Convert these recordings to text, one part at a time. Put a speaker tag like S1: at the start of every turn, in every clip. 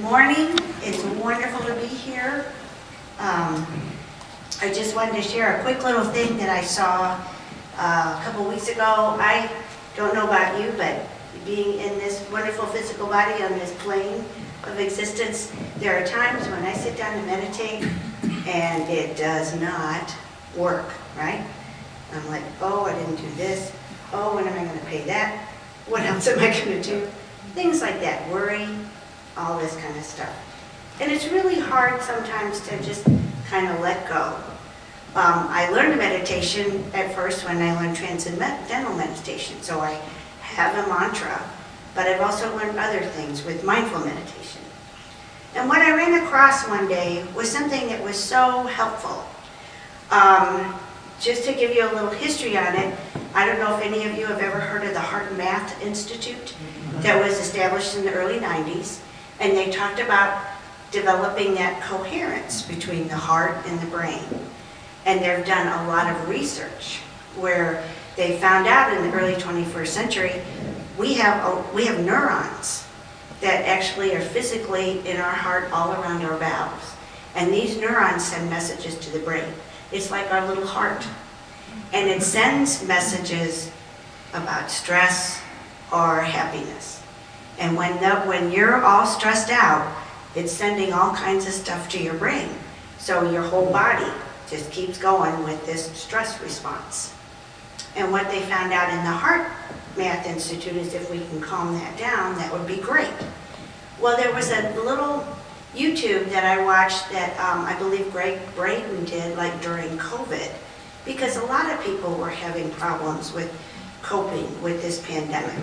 S1: morning. It's wonderful to be here. I just wanted to share a quick little thing that I saw a couple weeks ago. I don't know about you, but being in this wonderful physical body on this plane of existence, there are times when I sit down to meditate and it does not work, right? I'm like, oh, I didn't do this. Oh, when am I going to pay that? What else am I going to do? Things like that, worry, all this kind of stuff. And it's really hard sometimes to just kind of let go. I learned meditation at first when I learned transcendental meditation. So I have a mantra, but I've also learned other things with mindful meditation. And what I ran across one day was something that was so helpful. Just to give you a little history on it, I don't know if any of you have ever heard of the Heart and Math Institute that was established in the early 90s. And they talked about developing that coherence between the heart and the brain. And they've done a lot of research where they found out in the early 21st century, we have neurons that actually are physically in our heart all around our valves. And these neurons send messages to the brain. It's like our little heart. And it sends messages about stress or happiness. And when you're all stressed out, it's sending all kinds of stuff to your brain. So your whole body just keeps going with this stress response. And what they found out in the Heart Math Institute is if we can calm that down, that would be great. Well, there was a little YouTube that I watched that I believe Greg Braden did like during COVID, because a lot of people were having problems with coping with this pandemic.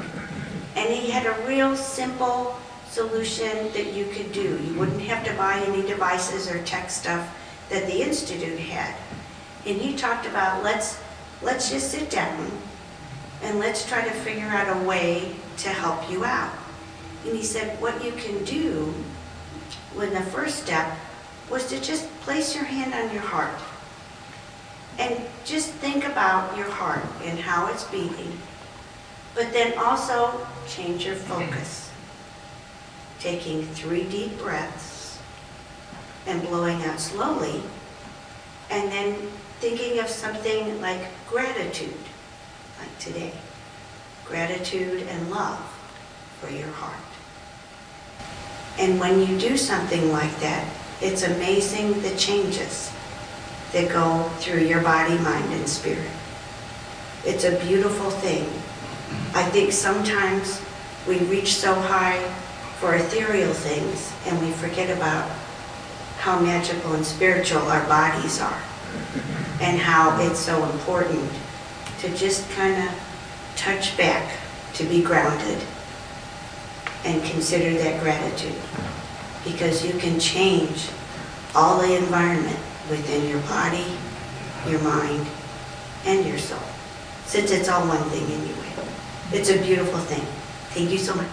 S1: And he had a real simple solution that you could do. You wouldn't have to buy any devices or tech stuff that the Institute had. And he talked about let's just sit down and let's try to figure out a way to help you out. And he said what you can do when the first step was to just place your hand on your heart and just think about your heart and how it's beating, but then also change your focus, taking 3 deep breaths and blowing out slowly, and then thinking of something like gratitude, like today, gratitude and love for your heart. And when you do something like that, it's amazing the changes that go through your body, mind, and spirit. It's a beautiful thing. I think sometimes we reach so high for ethereal things and we forget about how magical and spiritual our bodies are and how it's so important to just kind of touch back, to be grounded and consider that gratitude, because you can change all the environment within your body, your mind, and your soul, since it's all one thing anyway. It's a beautiful thing. Thank you so much.